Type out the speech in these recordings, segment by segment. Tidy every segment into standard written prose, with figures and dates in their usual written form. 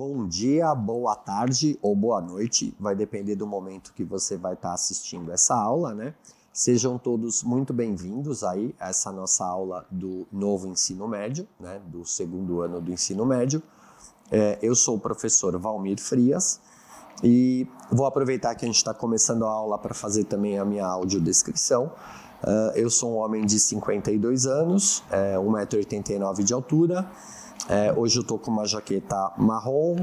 Bom dia, boa tarde ou boa noite, vai depender do momento que você vai estar assistindo essa aula, né? Sejam todos muito bem-vindos aí a essa nossa aula do novo ensino médio, né? Do segundo ano do ensino médio. Eu sou o professor Valmir Frias e vou aproveitar que a gente está começando a aula para fazer também a minha audiodescrição. Eu sou um homem de 52 anos, 1,89 m de altura. Hoje eu estou com uma jaqueta marrom,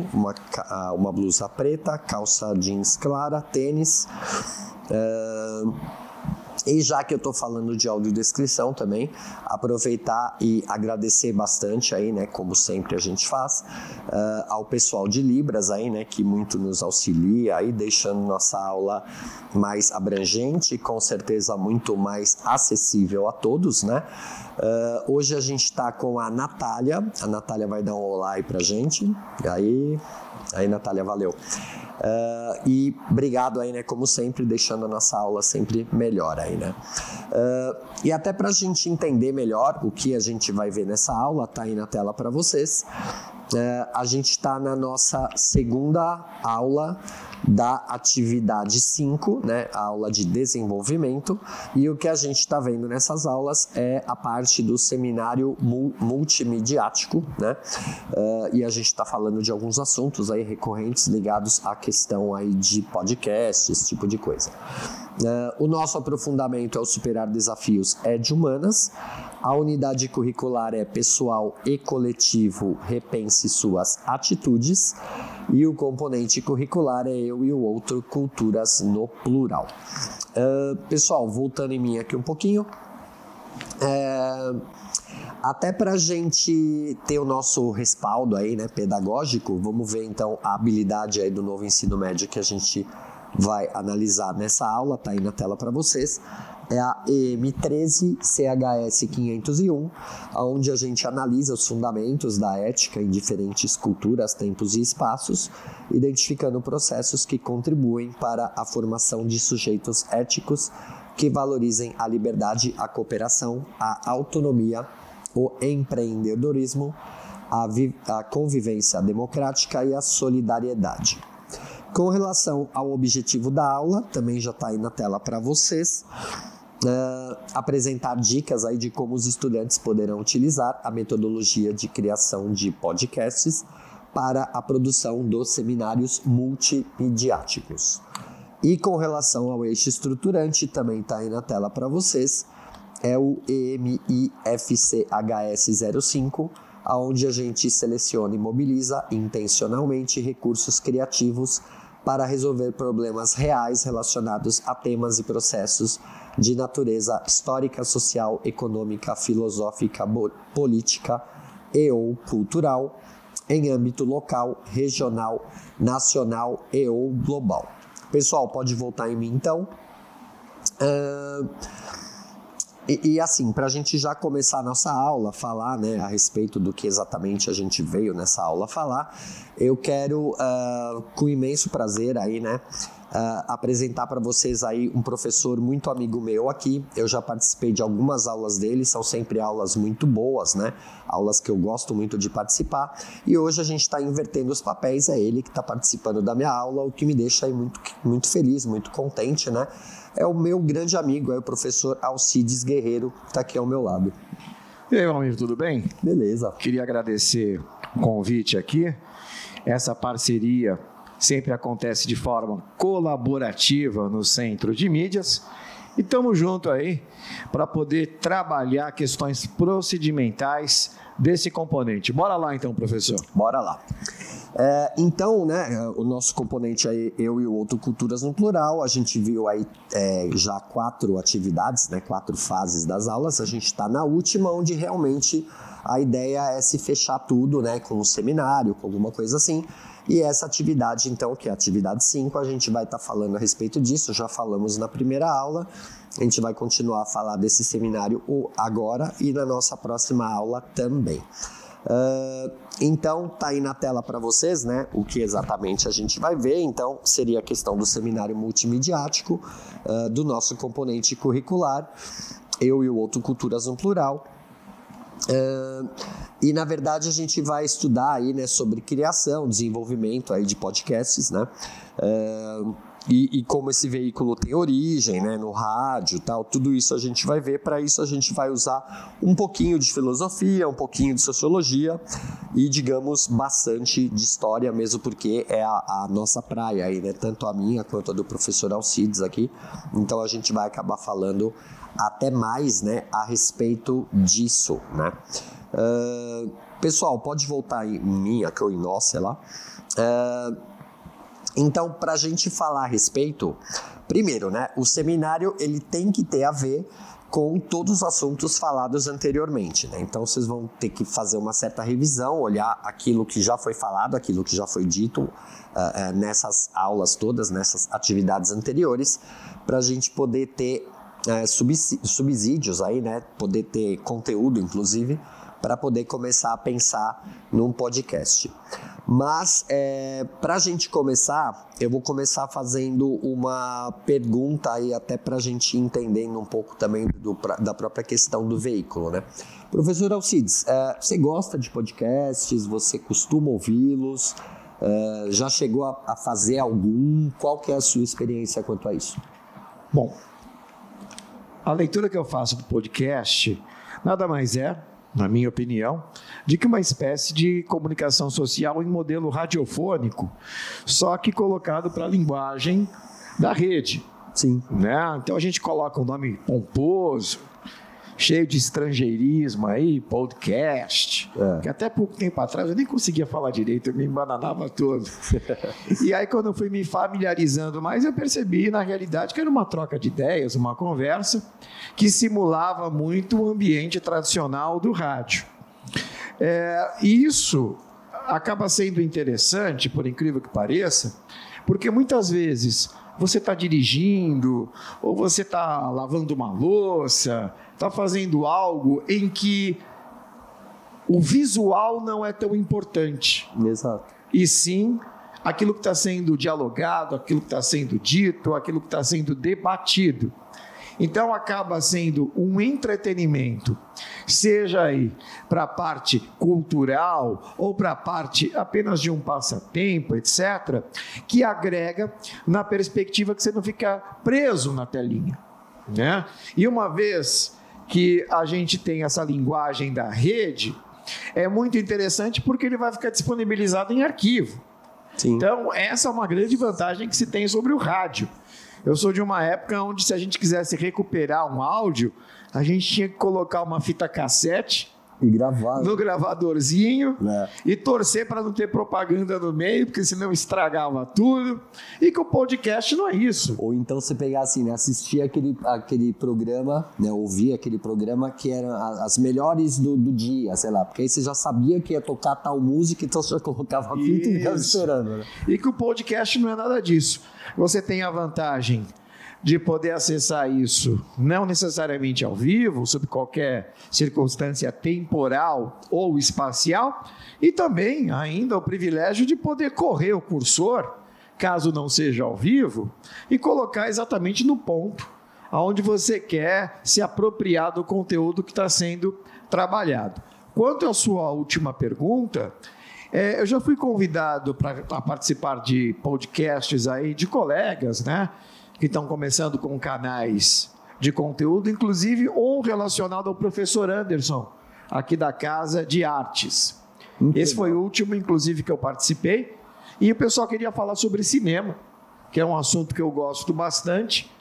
uma blusa preta, calça jeans clara, tênis. E já que eu estou falando de audiodescrição também, aproveitar e agradecer bastante aí, né, como sempre a gente faz, ao pessoal de Libras aí, né, que muito nos auxilia aí, deixando nossa aula mais abrangente e com certeza muito mais acessível a todos, né? Hoje a gente está com a Natália vai dar um olá aí pra gente, aí Natália, valeu. E obrigado aí, né, como sempre, deixando a nossa aula sempre melhor aí, né? E até para a gente entender melhor o que a gente vai ver nessa aula, tá aí na tela para vocês. A gente está na nossa segunda aula da atividade 5, né, a aula de desenvolvimento, e o que a gente está vendo nessas aulas é a parte do seminário multimediático, né, e a gente está falando de alguns assuntos aí recorrentes ligados à questão aí de podcast, esse tipo de coisa. O nosso aprofundamento é o superar desafios de humanas, a unidade curricular é pessoal e coletivo, repense suas atitudes, e o componente curricular é eu e o outro, culturas no plural. Pessoal, voltando em mim aqui um pouquinho, até para a gente ter o nosso respaldo aí, né, pedagógico, vamos ver então a habilidade aí do novo ensino médio que a gente vai analisar nessa aula, tá aí na tela para vocês. É a EM 13 CHS 501, onde a gente analisa os fundamentos da ética em diferentes culturas, tempos e espaços, identificando processos que contribuem para a formação de sujeitos éticos que valorizem a liberdade, a cooperação, a autonomia, o empreendedorismo, a convivência democrática e a solidariedade. Com relação ao objetivo da aula, também já está aí na tela para vocês, apresentar dicas aí de como os estudantes poderão utilizar a metodologia de criação de podcasts para a produção dos seminários multimediáticos. E com relação ao eixo estruturante, também está aí na tela para vocês, é o EMIFCHS 05, onde a gente seleciona e mobiliza intencionalmente recursos criativos para resolver problemas reais relacionados a temas e processos de natureza histórica, social, econômica, filosófica, política e ou cultural, em âmbito local, regional, nacional e ou global. Pessoal, pode voltar em mim então. E assim, para a gente já começar a nossa aula, falar, né, a respeito do que exatamente a gente veio nessa aula falar, eu quero, com imenso prazer aí, né, apresentar para vocês aí um professor muito amigo meu aqui. Eu já participei de algumas aulas dele, são sempre aulas muito boas, né, aulas que eu gosto muito de participar, e hoje a gente está invertendo os papéis, é ele que está participando da minha aula, o que me deixa aí muito, muito feliz, muito contente, né. É o meu grande amigo, é o professor Alcides Guerreiro, que está aqui ao meu lado. E aí, Valmir, tudo bem? Beleza. Queria agradecer o convite aqui. Essa parceria sempre acontece de forma colaborativa no Centro de Mídias. E estamos juntos aí para poder trabalhar questões procedimentais desse componente. Bora lá então, professor. Bora lá. Então, né, o nosso componente aí, eu e o outro, culturas no plural, a gente viu aí já 4 atividades, né, 4 fases das aulas, a gente está na última, onde realmente a ideia é se fechar tudo, né, com um seminário, com alguma coisa assim, e essa atividade, então, que é a atividade 5, a gente vai estar falando a respeito disso, já falamos na primeira aula, a gente vai continuar a falar desse seminário agora e na nossa próxima aula também. Então, tá aí na tela para vocês, né, o que exatamente a gente vai ver. Então, seria a questão do seminário multimediático, do nosso componente curricular, eu e o outro, culturas no plural. E na verdade a gente vai estudar aí, né, sobre criação, desenvolvimento aí de podcasts, né? E como esse veículo tem origem, né, no rádio e tal, tudo isso a gente vai ver. Para isso a gente vai usar um pouquinho de filosofia, um pouquinho de sociologia e, digamos, bastante de história mesmo, porque é a nossa praia aí, né, tanto a minha quanto a do professor Alcides aqui. Então a gente vai acabar falando até mais, né, a respeito disso, né. Pessoal, pode voltar em mim, aqui ou em nós, sei lá. Então, para a gente falar a respeito, primeiro, né, o seminário ele tem que ter a ver com todos os assuntos falados anteriormente, né? Então, vocês vão ter que fazer uma certa revisão, olhar aquilo que já foi falado, aquilo que já foi dito nessas aulas todas, nessas atividades anteriores, para a gente poder ter subsídios aí, né? Poder ter conteúdo, inclusive, para poder começar a pensar num podcast. Mas, para a gente começar, eu vou começar fazendo uma pergunta aí, até para a gente entendendo um pouco também da própria questão do veículo, né? Professor Alcides, você gosta de podcasts? Você costuma ouvi-los? Já chegou a fazer algum? Qual que é a sua experiência quanto a isso? Bom, a leitura que eu faço do podcast nada mais é, na minha opinião, de que uma espécie de comunicação social em modelo radiofônico, só que colocado para a linguagem da rede. Sim. Né? Então a gente coloca um nome pomposo, cheio de estrangeirismo aí, podcast, que até pouco tempo atrás eu nem conseguia falar direito, eu me embananava todo. E aí quando eu fui me familiarizando mais, eu percebi na realidade que era uma troca de ideias, uma conversa que simulava muito o ambiente tradicional do rádio. E isso acaba sendo interessante, por incrível que pareça, porque muitas vezes você está dirigindo, ou você está lavando uma louça, está fazendo algo em que o visual não é tão importante. Exato. E sim aquilo que está sendo dialogado, aquilo que está sendo dito, aquilo que está sendo debatido. Então acaba sendo um entretenimento, seja aí para a parte cultural ou para a parte apenas de um passatempo, etc., que agrega na perspectiva que você não fica preso na telinha, né? E uma vez que a gente tem essa linguagem da rede, é muito interessante porque ele vai ficar disponibilizado em arquivo. Sim. Então essa é uma grande vantagem que se tem sobre o rádio. Eu sou de uma época onde, se a gente quisesse recuperar um áudio, a gente tinha que colocar uma fita cassete e gravar no gravadorzinho e torcer para não ter propaganda no meio, porque senão estragava tudo. E que o podcast não é isso. Ou então você pegar assim, né, assistir aquele programa, né, ouvir aquele programa que eram as melhores do dia, sei lá, porque aí você já sabia que ia tocar tal música, então você já colocava a fita e ficava esperando. Né? E que o podcast não é nada disso. Você tem a vantagem de poder acessar isso, não necessariamente ao vivo, sob qualquer circunstância temporal ou espacial, e também ainda o privilégio de poder correr o cursor, caso não seja ao vivo, e colocar exatamente no ponto onde você quer se apropriar do conteúdo que está sendo trabalhado. Quanto à sua última pergunta, eu já fui convidado para participar de podcasts aí de colegas, né, que estão começando com canais de conteúdo, inclusive um relacionado ao professor Anderson, aqui da Casa de Artes. Esse foi o último, inclusive, que eu participei. E o pessoal queria falar sobre cinema, que é um assunto que eu gosto bastante,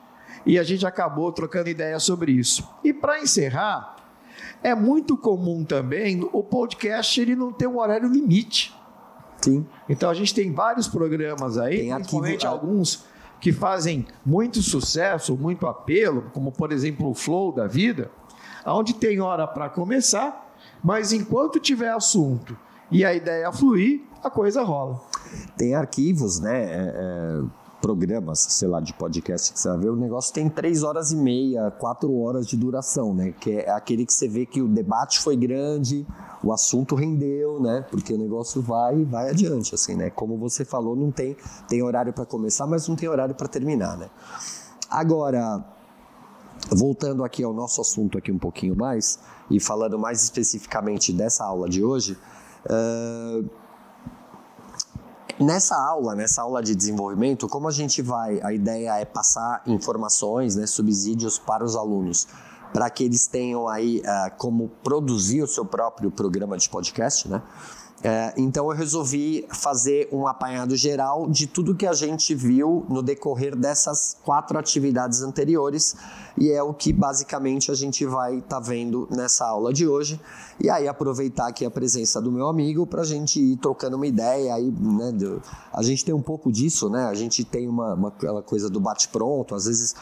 e a gente acabou trocando ideia sobre isso. E para encerrar, é muito comum também o podcast ele não ter um horário limite. Sim. Então a gente tem vários programas aí, principalmente alguns que fazem muito sucesso, muito apelo, como por exemplo o Flow da vida, onde tem hora para começar, mas enquanto tiver assunto e a ideia fluir, a coisa rola. Tem arquivos, né? Programas, sei lá, de podcast que você vai ver, o negócio tem 3 horas e meia, 4 horas de duração, né? Que é aquele que você vê que o debate foi grande, o assunto rendeu, né? Porque o negócio vai adiante, assim, né? Como você falou, não tem horário para começar, mas não tem horário para terminar, né? Agora, voltando aqui ao nosso assunto aqui um pouquinho mais, e falando mais especificamente dessa aula de hoje, nessa aula de desenvolvimento, como a ideia é passar informações, né, subsídios para os alunos, para que eles tenham aí como produzir o seu próprio programa de podcast, né? Então eu resolvi fazer um apanhado geral de tudo que a gente viu no decorrer dessas 4 atividades anteriores, e é o que basicamente a gente vai estar vendo nessa aula de hoje. E aí aproveitar aqui a presença do meu amigo para a gente ir trocando uma ideia aí, né? A gente tem um pouco disso, né? A gente tem aquela coisa do bate-pronto, às vezes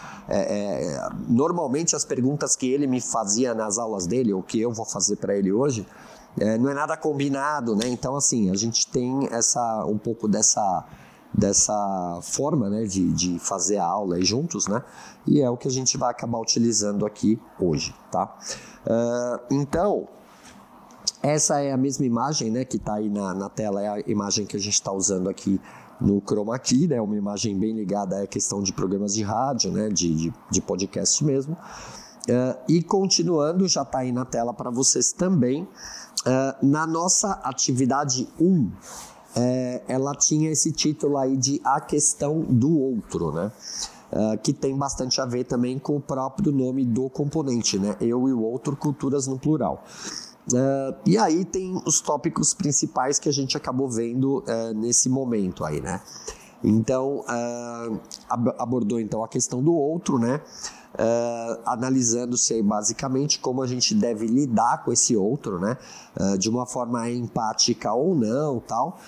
normalmente as perguntas que ele me fazia nas aulas dele, ou que eu vou fazer para ele hoje, não é nada combinado, né? Então, assim, a gente tem um pouco dessa forma, né, de fazer a aula aí juntos, né? E é o que a gente vai acabar utilizando aqui hoje, tá? Então, essa é a mesma imagem, né, que está aí na tela, é a imagem que a gente está usando aqui no Chroma Key, né? Uma imagem bem ligada à questão de programas de rádio, né, de podcast mesmo. E continuando, já está aí na tela para vocês também. Na nossa atividade 1, ela tinha esse título aí de A Questão do Outro, né? Que tem bastante a ver também com o próprio nome do componente, né? Eu e o outro, culturas no plural. E aí tem os tópicos principais que a gente acabou vendo nesse momento aí, né? Então, abordou então a questão do outro, né? Analisando-se aí basicamente como a gente deve lidar com esse outro, né? De uma forma empática ou não, tal.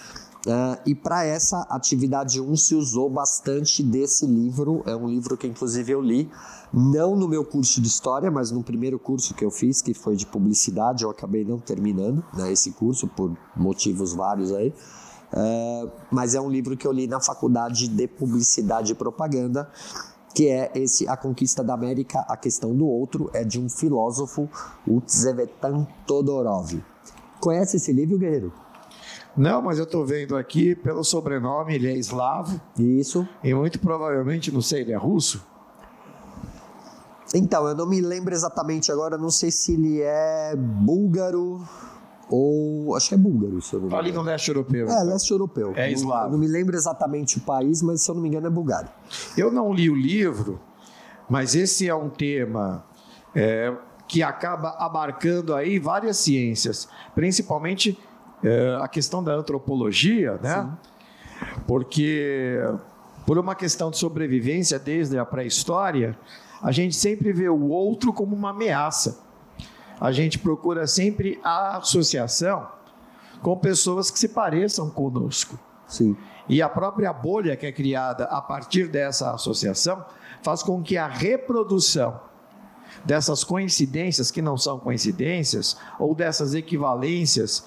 E para essa atividade 1 se usou bastante desse livro. É um livro que inclusive eu li, não no meu curso de História, mas no primeiro curso que eu fiz, que foi de Publicidade. Eu acabei não terminando, né, esse curso por motivos vários aí. Mas é um livro que eu li na Faculdade de Publicidade e Propaganda, que é A Conquista da América, A Questão do Outro, é de um filósofo, o Tsevetan Todorov. Conhece esse livro, Guerreiro? Não, mas eu estou vendo aqui pelo sobrenome, ele é eslavo. Isso. E muito provavelmente, não sei, ele é russo? Então, eu não me lembro exatamente agora, não sei se ele é búlgaro ou... Acho que é búlgaro, se eu não me engano. Ali no leste europeu. Leste europeu. É eslavo. Não me lembro exatamente o país, mas se eu não me engano é Bulgária. Eu não li o livro, mas esse é um tema que acaba abarcando aí várias ciências, principalmente a questão da antropologia, né? Sim. Porque por uma questão de sobrevivência desde a pré-história, a gente sempre vê o outro como uma ameaça. A gente procura sempre a associação com pessoas que se pareçam conosco. Sim. E a própria bolha que é criada a partir dessa associação faz com que a reprodução dessas coincidências, que não são coincidências, ou dessas equivalências,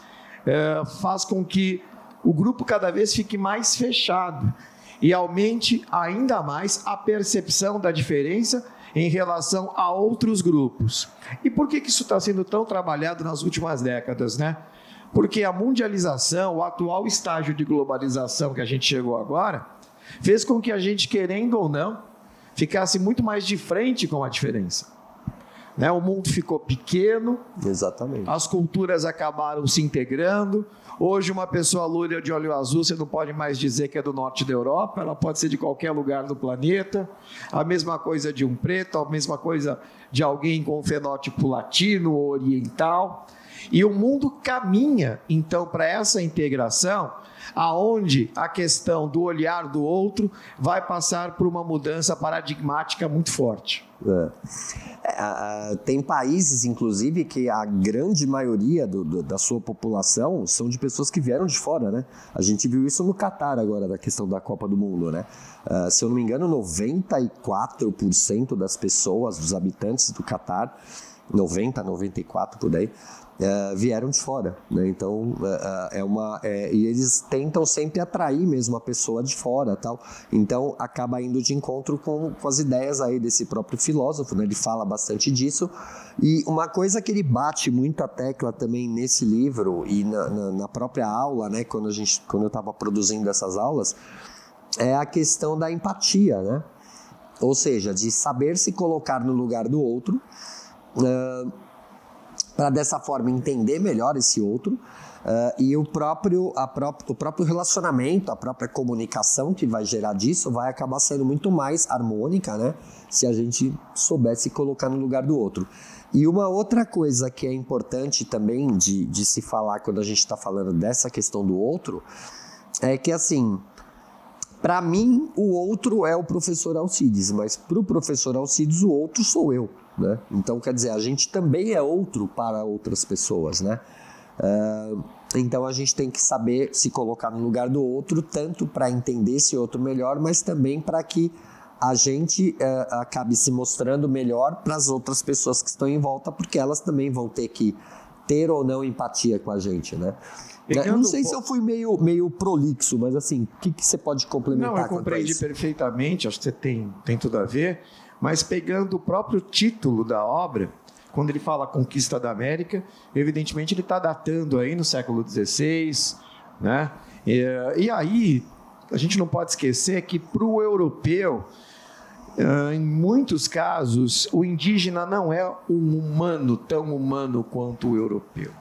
faz com que o grupo cada vez fique mais fechado e aumente ainda mais a percepção da diferença em relação a outros grupos. E por que isso está sendo tão trabalhado nas últimas décadas, né? Porque a mundialização, o atual estágio de globalização que a gente chegou agora, fez com que a gente, querendo ou não, ficasse muito mais de frente com a diferença. Né? O mundo ficou pequeno. Exatamente. As culturas acabaram se integrando. Hoje, uma pessoa loira de olho azul, você não pode mais dizer que é do norte da Europa, ela pode ser de qualquer lugar do planeta. A mesma coisa de um preto, a mesma coisa de alguém com fenótipo latino ou oriental. E o mundo caminha, então, para essa integração, aonde a questão do olhar do outro vai passar por uma mudança paradigmática muito forte. Tem países, inclusive, que a grande maioria da sua população são de pessoas que vieram de fora, né? A gente viu isso no Catar agora, da questão da Copa do Mundo, né? Se eu não me engano, 94% das pessoas, dos habitantes do Catar, 94% por aí, vieram de fora, né? Então e eles tentam sempre atrair mesmo a pessoa de fora, tal. Então acaba indo de encontro com as ideias aí desse próprio filósofo, né? Ele fala bastante disso, e uma coisa que ele bate muito a tecla também nesse livro e na própria aula, né? Quando eu estava produzindo essas aulas, é a questão da empatia, né? ou seja, de saber se colocar no lugar do outro, para dessa forma entender melhor esse outro, e o próprio relacionamento, a própria comunicação que vai gerar disso vai acabar sendo muito mais harmônica, né? Se a gente soubesse colocar no lugar do outro. E uma outra coisa que é importante também de se falar quando a gente está falando dessa questão do outro, é que assim, para mim o outro é o professor Alcides, mas para o professor Alcides o outro sou eu, né? Então quer dizer, a gente também é outro para outras pessoas, né? Então a gente tem que saber se colocar no lugar do outro, tanto para entender esse outro melhor, mas também para que a gente acabe se mostrando melhor para as outras pessoas que estão em volta, porque elas também vão ter que ter ou não empatia com a gente, né? Eu não sei se eu fui meio prolixo, mas assim, o que você pode complementar? Não, eu compreendi perfeitamente, acho que você tem tudo a ver, mas pegando o próprio título da obra, quando ele fala Conquista da América, evidentemente ele está datando aí no século XVI, né? E aí, a gente não pode esquecer que para o europeu, em muitos casos, o indígena não é um humano tão humano quanto o europeu.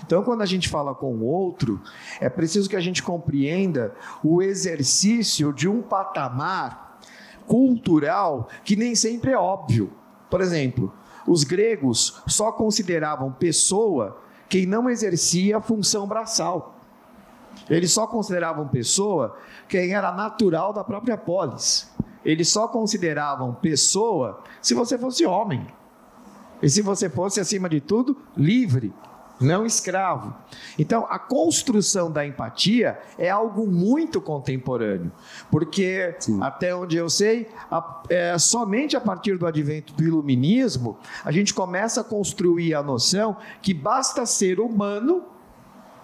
Então, quando a gente fala com o outro, é preciso que a gente compreenda o exercício de um patamar cultural que nem sempre é óbvio. Por exemplo, os gregos só consideravam pessoa quem não exercia a função braçal. Eles só consideravam pessoa quem era natural da própria polis. Eles só consideravam pessoa se você fosse homem. E se você fosse, acima de tudo, livre, não escravo. Então, a construção da empatia é algo muito contemporâneo, porque, sim, até onde eu sei, somente a partir do advento do iluminismo, a gente começa a construir a noção que basta ser humano,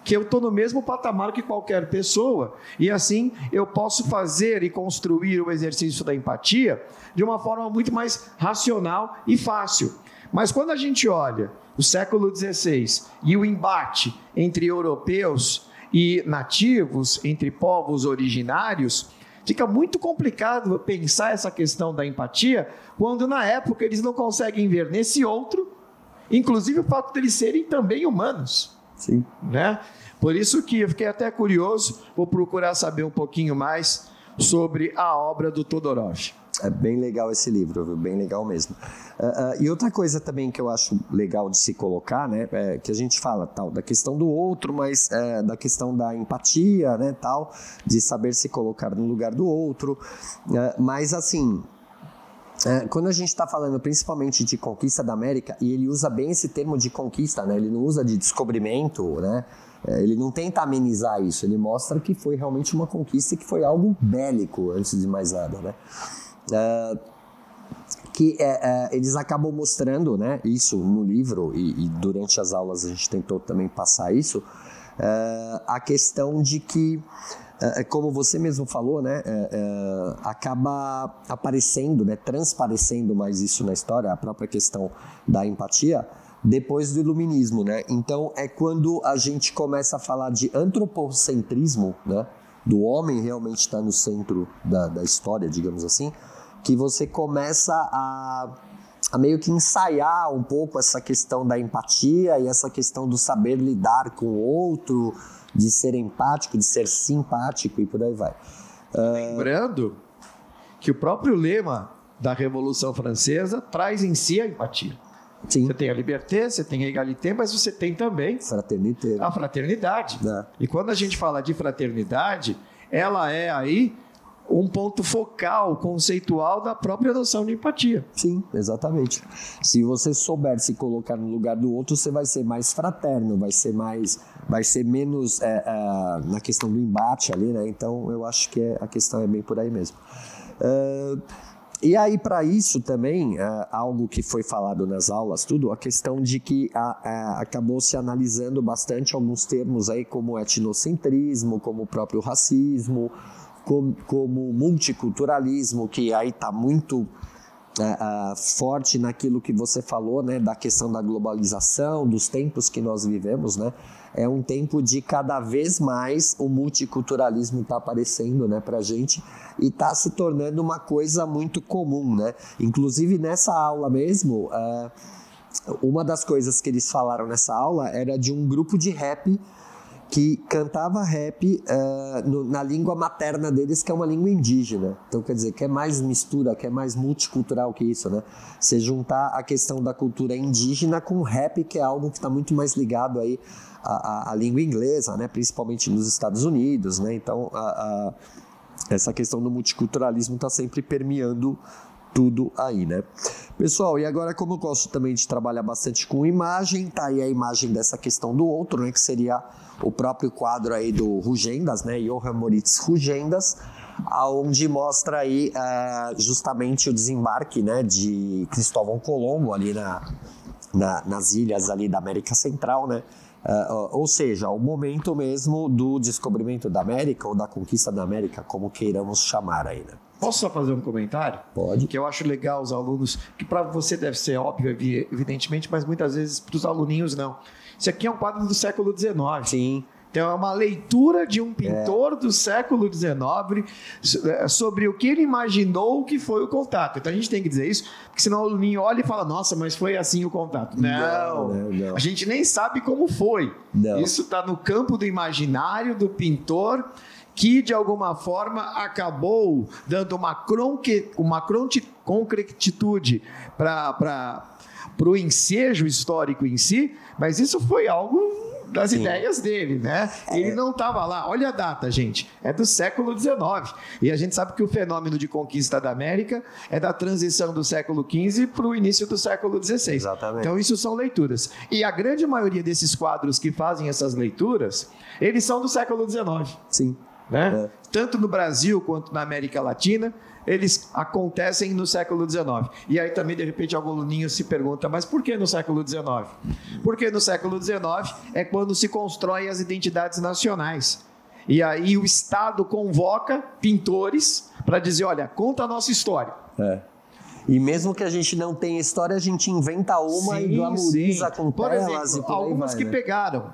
que eu estou no mesmo patamar que qualquer pessoa, e assim eu posso fazer e construir o exercício da empatia de uma forma muito mais racional e fácil. Mas quando a gente olha o século XVI e o embate entre europeus e nativos, entre povos originários, fica muito complicado pensar essa questão da empatia, quando na época eles não conseguem ver nesse outro, inclusive o fato de eles serem também humanos. Sim. Né? Por isso que eu fiquei até curioso, vou procurar saber um pouquinho mais sobre a obra do Todorov. É bem legal esse livro, viu? Bem legal mesmo. E outra coisa também que eu acho legal de se colocar, né, que a gente fala tal da questão do outro, mas da questão da empatia, né, tal, de saber se colocar no lugar do outro. Mas assim, quando a gente está falando principalmente de conquista da América, e ele usa bem esse termo de conquista, né, ele não usa de descobrimento, né, ele não tenta amenizar isso, ele mostra que foi realmente uma conquista e que foi algo bélico, antes de mais nada, né. Eles acabam mostrando, né, isso no livro, e durante as aulas a gente tentou também passar isso, a questão de que, como você mesmo falou, né, acaba aparecendo, né, transparecendo mais isso na história, a própria questão da empatia, depois do iluminismo, né? Então é quando a gente começa a falar de antropocentrismo, né, do homem realmente estar no centro da história, digamos assim, que você começa a meio que ensaiar um pouco essa questão da empatia e essa questão do saber lidar com o outro, de ser empático, de ser simpático e por aí vai. Lembrando que o próprio lema da Revolução Francesa traz em si a empatia. Sim. Você tem a liberté, você tem a égalité, mas você tem também a fraternidade. E quando a gente fala de fraternidade, ela é aí um ponto focal, conceitual da própria noção de empatia. Sim, exatamente. Se você souber se colocar no lugar do outro, você vai ser mais fraterno, vai ser menos na questão do embate ali, né? Então, eu acho que a questão é bem por aí mesmo. E aí, para isso também, algo que foi falado nas aulas, tudo, a questão de que acabou se analisando bastante alguns termos aí, como etnocentrismo, como o próprio racismo, como multiculturalismo, que aí está muito forte naquilo que você falou, né, da questão da globalização, dos tempos que nós vivemos, né? É um tempo de cada vez mais o multiculturalismo está aparecendo, né, para a gente e está se tornando uma coisa muito comum, né? Inclusive nessa aula mesmo, uma das coisas que eles falaram nessa aula era de um grupo de rap que cantava rap na língua materna deles, que é uma língua indígena. Então, quer dizer, que é mais mistura, que é mais multicultural que isso, né? Você juntar a questão da cultura indígena com o rap, que é algo que está muito mais ligado aí à língua inglesa, né? Principalmente nos Estados Unidos, né? Então, essa questão do multiculturalismo está sempre permeando tudo aí, né? Pessoal, e agora, como eu gosto também de trabalhar bastante com imagem, tá aí a imagem dessa questão do outro, né? Que seria o próprio quadro aí do Rugendas, né? Johann Moritz Rugendas, onde mostra aí justamente o desembarque, né, de Cristóvão Colombo ali nas ilhas ali da América Central, né? Ou seja, o momento mesmo do descobrimento da América ou da conquista da América, como queiramos chamar aí, né? Posso só fazer um comentário? Pode. Que eu acho legal os alunos, que para você deve ser óbvio, evidentemente, mas muitas vezes para os aluninhos não. Isso aqui é um quadro do século XIX. Sim. Então é uma leitura de um pintor do século XIX sobre o que ele imaginou que foi o contato. Então a gente tem que dizer isso, porque senão o aluninho olha e fala, nossa, mas foi assim o contato. Não. A gente nem sabe como foi. Não. Isso está no campo do imaginário do pintor, que de alguma forma acabou dando uma concretitude para o ensejo histórico em si, mas isso foi algo das ideias dele, né? Ele não estava lá. Olha a data, gente. É do século XIX. E a gente sabe que o fenômeno de conquista da América é da transição do século XV para o início do século XVI. Exatamente. Então, isso são leituras. E a grande maioria desses quadros que fazem essas leituras, eles são do século XIX. Sim. Né? Tanto no Brasil quanto na América Latina, eles acontecem no século XIX. E aí também, de repente, algum aluninho se pergunta, mas por que no século XIX? Porque no século XIX é quando se constroem as identidades nacionais. E aí o Estado convoca pintores para dizer, olha, conta a nossa história. E mesmo que a gente não tenha história, a gente inventa uma e glamoriza com por telas exemplo, e por aí algumas vai, que né? pegaram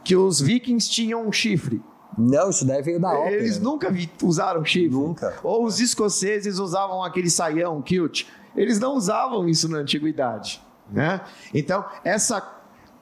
que os vikings tinham um chifre. Não, isso daí veio da ópera. Eles nunca usaram chifre. Nunca. Ou os escoceses usavam aquele saião, kilt. Eles não usavam isso na antiguidade. Né? Então, essa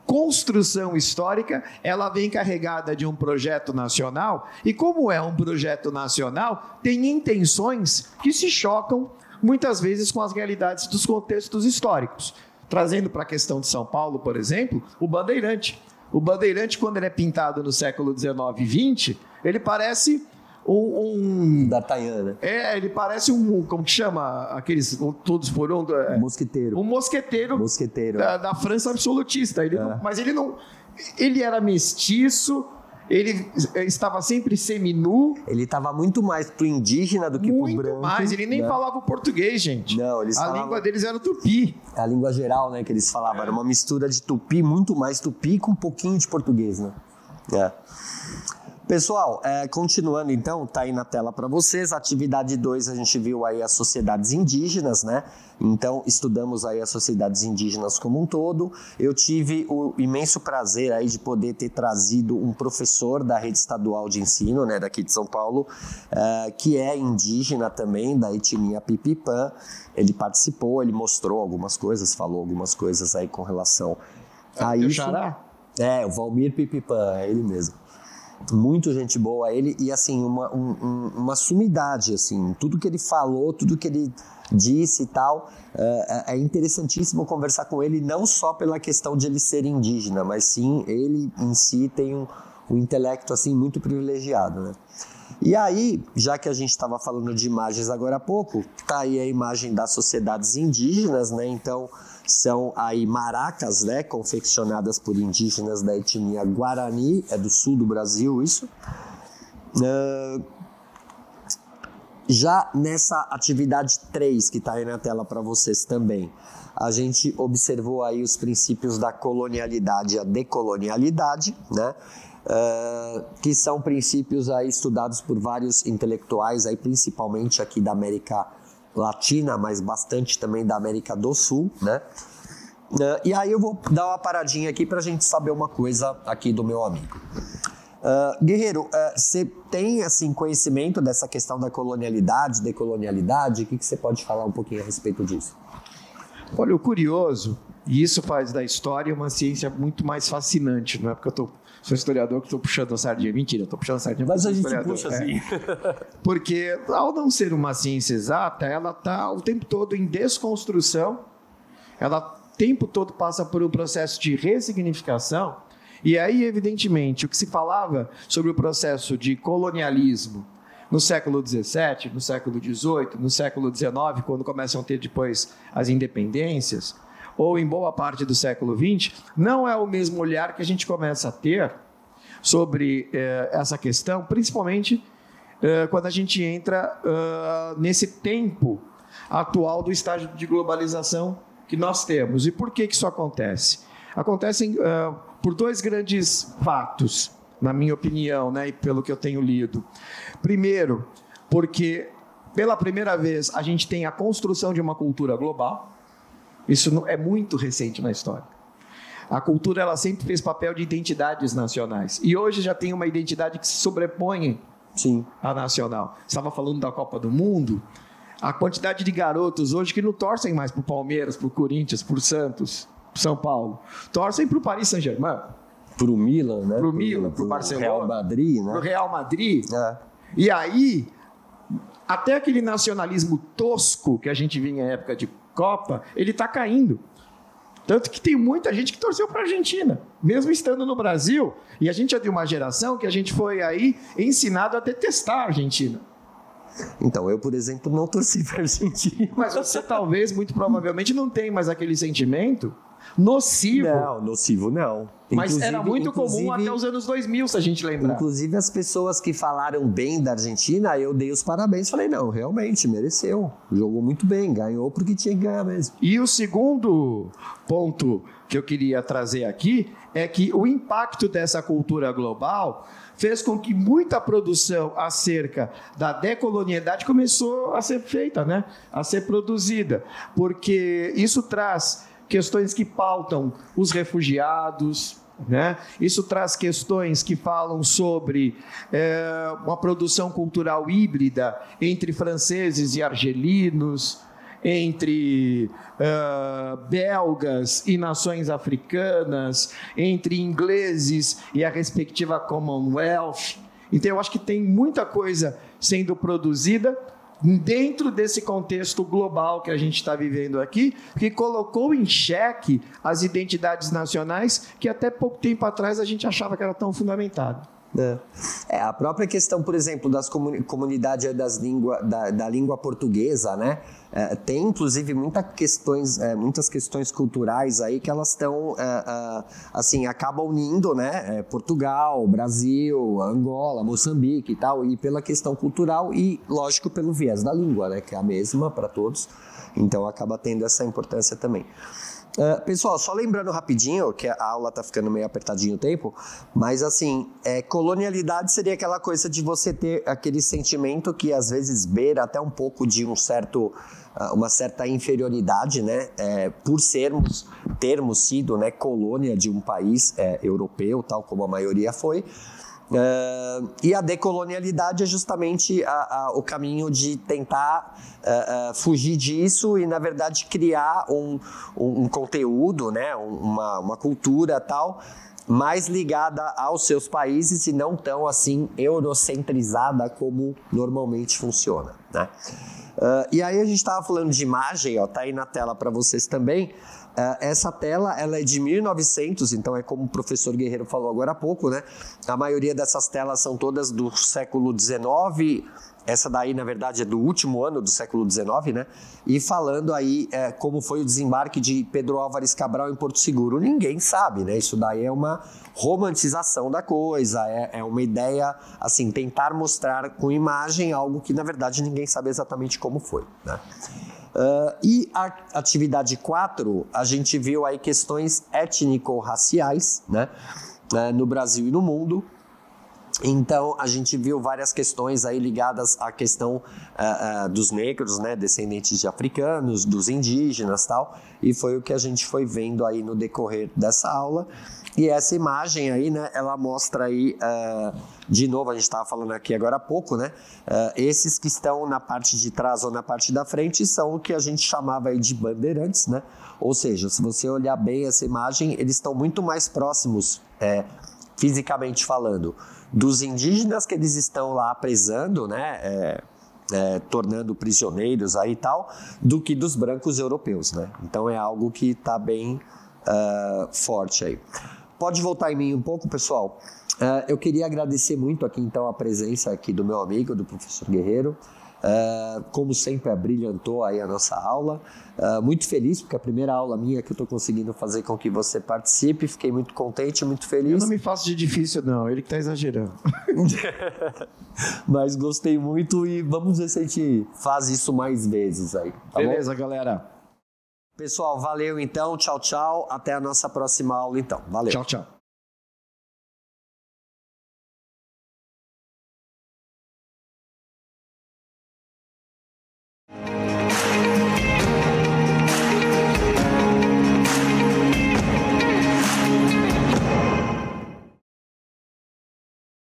construção histórica, ela vem carregada de um projeto nacional. E como é um projeto nacional, tem intenções que se chocam muitas vezes com as realidades dos contextos históricos. Trazendo para a questão de São Paulo, por exemplo, o bandeirante. O bandeirante, quando ele é pintado no século XIX e XX, ele parece D'Artagnan, né? ele parece como que chama? Aqueles, todos por um... Mosqueteiro. Um mosqueteiro da França absolutista. Mas ele não... Ele era mestiço, ele estava sempre seminu. Ele estava muito mais pro indígena do que pro branco. Muito mais, ele nem falava o português, gente. Não, a língua deles era o tupi. A língua geral, né, que eles falavam. Era uma mistura de tupi, muito mais tupi com um pouquinho de português, né? Pessoal, continuando então, tá aí na tela para vocês. Atividade 2, a gente viu aí as sociedades indígenas, né? Então, estudamos aí as sociedades indígenas como um todo. Eu tive o imenso prazer aí de poder ter trazido um professor da rede estadual de ensino, né, daqui de São Paulo, que é indígena também, da etnia Pipipã. Ele participou, ele mostrou algumas coisas, falou algumas coisas aí com relação a isso. Xará? O Valmir Pipipã, é ele mesmo. Muito gente boa ele e assim uma sumidade, assim, tudo que ele falou, tudo que ele disse e tal, é interessantíssimo conversar com ele, não só pela questão de ele ser indígena, mas sim ele em si tem um intelecto assim muito privilegiado, né? E aí, já que a gente estava falando de imagens agora há pouco, tá aí a imagem das sociedades indígenas, né? Então, são aí maracas, né? Confeccionadas por indígenas da etnia Guarani, é do sul do Brasil isso. Já nessa atividade 3, que está aí na tela para vocês também, a gente observou aí os princípios da colonialidade e a decolonialidade, né? Que são princípios aí estudados por vários intelectuais, aí principalmente aqui da América Latina, mas bastante também da América do Sul, né? E aí eu vou dar uma paradinha aqui para a gente saber uma coisa aqui do meu amigo. Guerreiro, você tem assim, conhecimento dessa questão da colonialidade, decolonialidade? O que você pode falar um pouquinho a respeito disso? Olha, o curioso, e isso faz da história uma ciência muito mais fascinante, não é porque eu sou historiador que estou puxando a sardinha. Mentira, eu estou puxando a sardinha. Mas a gente puxa assim. Porque, ao não ser uma ciência exata, ela está o tempo todo em desconstrução, ela o tempo todo passa por um processo de ressignificação, e aí, evidentemente, o que se falava sobre o processo de colonialismo no século XVII, no século XVIII, no século XIX, quando começam a ter depois as independências, ou em boa parte do século XX, não é o mesmo olhar que a gente começa a ter sobre essa questão, principalmente quando a gente entra nesse tempo atual do estágio de globalização que nós temos. E por que isso acontece? Acontecem por dois grandes fatos, na minha opinião, né, e pelo que eu tenho lido. Primeiro, porque pela primeira vez a gente tem a construção de uma cultura global. Isso é muito recente na história. A cultura ela sempre fez papel de identidades nacionais. E hoje já tem uma identidade que se sobrepõe à nacional. Estava falando da Copa do Mundo. A quantidade de garotos hoje que não torcem mais para o Palmeiras, para o Corinthians, para o Santos, para o São Paulo. Torcem para o Paris Saint-Germain. Para o Milan, né? Para o Milan, para o Barcelona. Real Madrid, né? Para o Real Madrid. E aí, até aquele nacionalismo tosco que a gente vinha em época de Copa, ele está caindo. Tanto que tem muita gente que torceu para a Argentina, mesmo estando no Brasil. E a gente é de uma geração que a gente foi aí ensinado a detestar a Argentina. Então, eu, por exemplo, não torci para a Argentina. Mas você talvez, muito provavelmente, não tem mais aquele sentimento nocivo. Não, nocivo não. Mas era muito comum até os anos 2000, se a gente lembrar. Inclusive, as pessoas que falaram bem da Argentina, eu dei os parabéns. Falei, não, realmente, mereceu. Jogou muito bem, ganhou porque tinha que ganhar mesmo. E o segundo ponto que eu queria trazer aqui é que o impacto dessa cultura global fez com que muita produção acerca da decolonialidade começou a ser feita, né? A ser produzida, porque isso traz questões que pautam os refugiados, né? Isso traz questões que falam sobre uma produção cultural híbrida entre franceses e argelinos, entre belgas e nações africanas, entre ingleses e a respectiva Commonwealth. Então, eu acho que tem muita coisa sendo produzida dentro desse contexto global que a gente está vivendo aqui, que colocou em xeque as identidades nacionais que até pouco tempo atrás a gente achava que era tão fundamentado. A própria questão, por exemplo, das comunidades da língua portuguesa, né? Tem, inclusive, muitas questões culturais aí que elas estão, assim, acabam unindo, né? Portugal, Brasil, Angola, Moçambique e tal, e pela questão cultural e, lógico, pelo viés da língua, né? Que é a mesma para todos, então acaba tendo essa importância também. Pessoal, só lembrando rapidinho, que a aula está ficando meio apertadinho o tempo, mas assim, colonialidade seria aquela coisa de você ter aquele sentimento que às vezes beira até um pouco de uma certa inferioridade, né? Por termos sido, né, colônia de um país europeu, tal como a maioria foi. E a decolonialidade é justamente o caminho de tentar fugir disso e, na verdade, criar um conteúdo, né, uma cultura tal, mais ligada aos seus países e não tão assim eurocentrizada como normalmente funciona, né? E aí a gente estava falando de imagem, ó, tá aí na tela para vocês também. Essa tela ela é de 1900, então é como o professor Guerreiro falou agora há pouco, né? A maioria dessas telas são todas do século XIX, essa daí na verdade é do último ano do século XIX, né? E falando aí como foi o desembarque de Pedro Álvares Cabral em Porto Seguro. Ninguém sabe, né? Isso daí é uma romantização da coisa, é uma ideia, assim, tentar mostrar com imagem algo que na verdade ninguém sabe exatamente como foi, né? E a atividade 4, a gente viu aí questões étnico-raciais, né, no Brasil e no mundo. Então, a gente viu várias questões aí ligadas à questão dos negros, né, descendentes de africanos, dos indígenas e tal, e foi o que a gente foi vendo aí no decorrer dessa aula. E essa imagem aí, né, ela mostra aí, de novo, a gente estava falando aqui agora há pouco, né, esses que estão na parte de trás ou na parte da frente são o que a gente chamava aí de bandeirantes, né, ou seja, se você olhar bem essa imagem, eles estão muito mais próximos, fisicamente falando, dos indígenas que eles estão lá apresando, né, tornando prisioneiros aí e tal, do que dos brancos europeus, né? Então é algo que está bem forte aí. Pode voltar em mim um pouco, pessoal? Eu queria agradecer muito aqui então a presença aqui do meu amigo, do professor Guerreiro. Como sempre, abrilhantou aí a nossa aula. Muito feliz, porque é a primeira aula minha que eu estou conseguindo fazer com que você participe. Fiquei muito contente, muito feliz. Eu não me faço de difícil, não. Ele que está exagerando. Mas gostei muito e vamos ver se a gente faz isso mais vezes aí. Tá Beleza, bom? galera. Pessoal, valeu então. Tchau, tchau. Até a nossa próxima aula então. Valeu. Tchau, tchau.